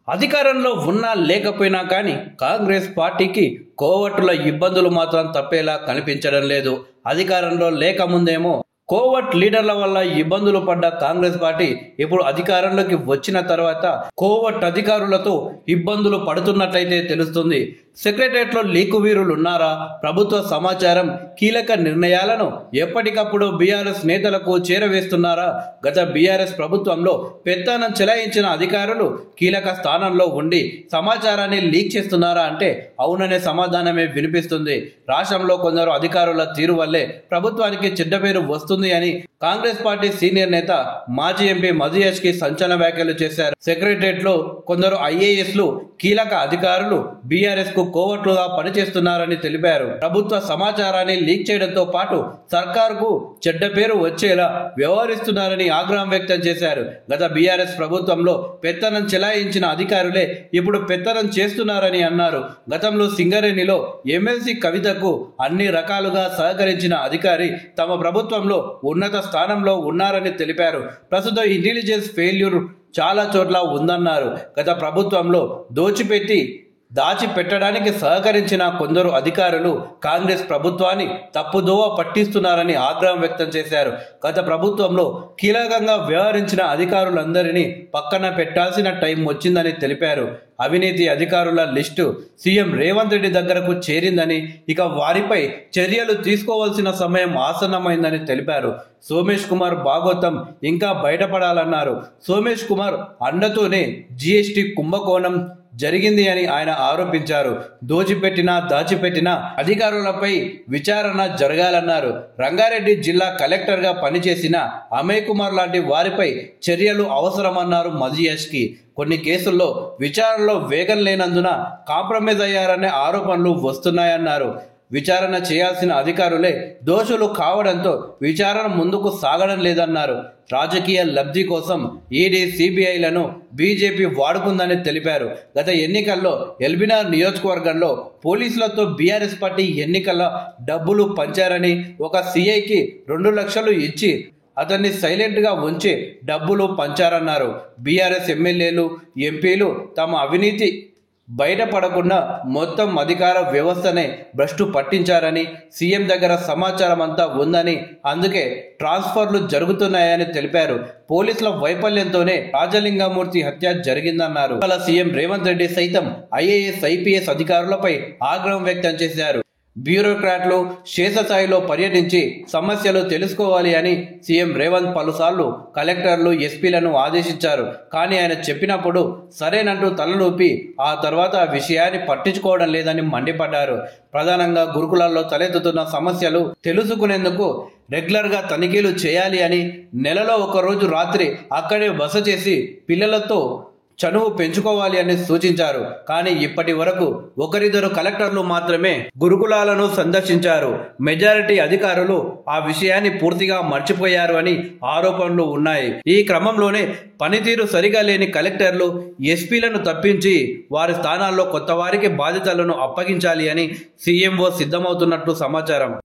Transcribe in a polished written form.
అధికారంలో ఉన్నా లేకపోయినా కానీ కాంగ్రెస్ పార్టీకి కోవట్టుల ఇబ్బందులు మాత్రం తప్పేలా కనిపించడం లేదు. అధికారంలో లేకముందేమో కోవట్ లీడర్ల వల్ల ఇబ్బందులు పడ్డ కాంగ్రెస్ పార్టీ ఇప్పుడు అధికారంలోకి వచ్చిన తర్వాత కోవట్ అధికారులతో ఇబ్బందులు పడుతున్నట్లయితే తెలుస్తుంది. సెక్రటరియట్లో లీకు వీరులు ఉన్నారా? ప్రభుత్వ సమాచారం, కీలక నిర్ణయాలను ఎప్పటికప్పుడు బీఆర్ఎస్ నేతలకు చేరవేస్తున్నారా? గత బీఆర్ఎస్ ప్రభుత్వంలో పెత్తనం చెలాయించిన అధికారులు కీలక స్థానంలో ఉండి సమాచారాన్ని లీక్ చేస్తున్నారా అంటే అవుననే సమాధానమే వినిపిస్తుంది. రాష్ట్రంలో కొందరు అధికారుల తీరు వల్లే ప్రభుత్వానికి చెడ్డ పేరు వస్తుంది అని కాంగ్రెస్ పార్టీ సీనియర్ నేత మాజీ ఎంపీ మజియాష్కి సంచలన వ్యాఖ్యలు చేశారు. సెక్రటరియట్లో కొందరు ఐఏఎస్లు, కీలక అధికారులు బీఆర్ఎస్ కు కోవట్లుగా పనిచేస్తున్నారని తెలిపారు. ప్రభుత్వ సమాచారాన్ని లీక్ చేయడంతో పాటు సర్కారుకు చెడ్డ పేరు వచ్చేలా వ్యవహరిస్తున్నారని ఆగ్రహం వ్యక్తం చేశారు. గత బీఆర్ఎస్ ప్రభుత్వంలో పెత్తనం చెలాయించిన అధికారులే ఇప్పుడు పెత్తనం చేస్తున్నారని అన్నారు. గతంలో సింగరేణిలో ఎమ్మెల్సీ కవితకు అన్ని రకాలుగా సహకరించిన అధికారి తమ ప్రభుత్వంలో ఉన్నత స్థానంలో ఉన్నారని తెలిపారు. ప్రస్తుతం ఇంటెలిజెన్స్ ఫెయిల్యూర్ చాలా చోట్ల ఉందన్నారు. గత ప్రభుత్వంలో దాచిపెట్టడానికి సహకరించిన కొందరు అధికారులు కాంగ్రెస్ ప్రభుత్వాన్ని తప్పుదోవ పట్టిస్తున్నారని ఆగ్రహం వ్యక్తం చేశారు. గత ప్రభుత్వంలో కీలకంగా వ్యవహరించిన అధికారులందరినీ పక్కన పెట్టాల్సిన టైం వచ్చిందని తెలిపారు. అవినీతి అధికారుల లిస్టు సీఎం రేవంత్ రెడ్డి దగ్గరకు చేరిందని, ఇక వారిపై చర్యలు తీసుకోవాల్సిన సమయం ఆసన్నమైందని తెలిపారు. సోమేష్ కుమార్ భాగోతం ఇంకా బయటపడాలన్నారు. సోమేష్ కుమార్ అండతోనే జీఎస్టీ కుంభకోణం జరిగింది అని ఆయన ఆరోపించారు. దాచిపెట్టిన అధికారులపై విచారణ జరగాలన్నారు. రంగారెడ్డి జిల్లా కలెక్టర్గా పనిచేసిన అమయ్ కుమార్ లాంటి వారిపై చర్యలు అవసరమన్నారు మజియాష్కి. కొన్ని కేసుల్లో విచారణలో వేగం లేనందున కాంప్రమైజ్ అయ్యారనే ఆరోపణలు వస్తున్నాయన్నారు. విచారణ చేయాల్సిన అధికారులే దోషులు కావడంతో విచారణ ముందుకు సాగడం లేదన్నారు. రాజకీయ లబ్ధి కోసం ఈడీ, సిబిఐలను బీజేపీ వాడుకుందని తెలిపారు. గత ఎన్నికల్లో ఎల్బీనగర్ నియోజకవర్గంలో పోలీసులతో బీఆర్ఎస్ పార్టీ ఎన్నికల డబ్బులు పంచారని, ఒక సీఐకి 2 లక్షలు ఇచ్చి అతన్ని సైలెంట్గా ఉంచి డబ్బులు పంచారన్నారు. బీఆర్ఎస్ ఎమ్మెల్యేలు, ఎంపీలు తమ అవినీతి బయటపడకుండా మొత్తం అధికార వ్యవస్థనే భ్రష్టు పట్టించారని, సీఎం దగ్గర సమాచారం అంతా ఉందని, అందుకే ట్రాన్స్ఫర్లు జరుగుతున్నాయని తెలిపారు. పోలీసుల వైఫల్యంతోనే రాజలింగమూర్తి హత్య జరిగిందన్నారు. సీఎం రేవంత్ రెడ్డి సైతం ఐఏఎస్, ఐపీఎస్ అధికారులపై ఆగ్రహం వ్యక్తం చేశారు. బ్యూరోక్రాట్లు క్షేత్రస్థాయిలో పర్యటించి సమస్యలు తెలుసుకోవాలి అని సీఎం రేవంత్ పలుసార్లు కలెక్టర్లు, ఎస్పీలను ఆదేశించారు. కానీ ఆయన చెప్పినప్పుడు సరేనంటూ తలలూపి ఆ తర్వాత ఆ విషయాన్ని పట్టించుకోవడం లేదని మండిపడ్డారు. ప్రధానంగా గురుకులాల్లో తలెత్తుతున్న సమస్యలు తెలుసుకునేందుకు రెగ్యులర్గా తనిఖీలు చేయాలి అని, నెలలో 1 రోజు రాత్రి అక్కడే బస చేసి పిల్లలతో చనువు పెంచుకోవాలి అని సూచించారు. కానీ ఇప్పటి వరకు 1-2 కలెక్టర్లు మాత్రమే గురుకులాలను సందర్శించారు. మెజారిటీ అధికారులు ఆ విషయాన్ని పూర్తిగా మర్చిపోయారు అని ఆరోపణలు ఉన్నాయి. ఈ క్రమంలోనే పనితీరు సరిగా లేని కలెక్టర్లు, ఎస్పీలను తప్పించి వారి స్థానాల్లో కొత్త వారికి బాధ్యతలను అప్పగించాలి అని సీఎంఓ సిద్ధమవుతున్నట్లు సమాచారం.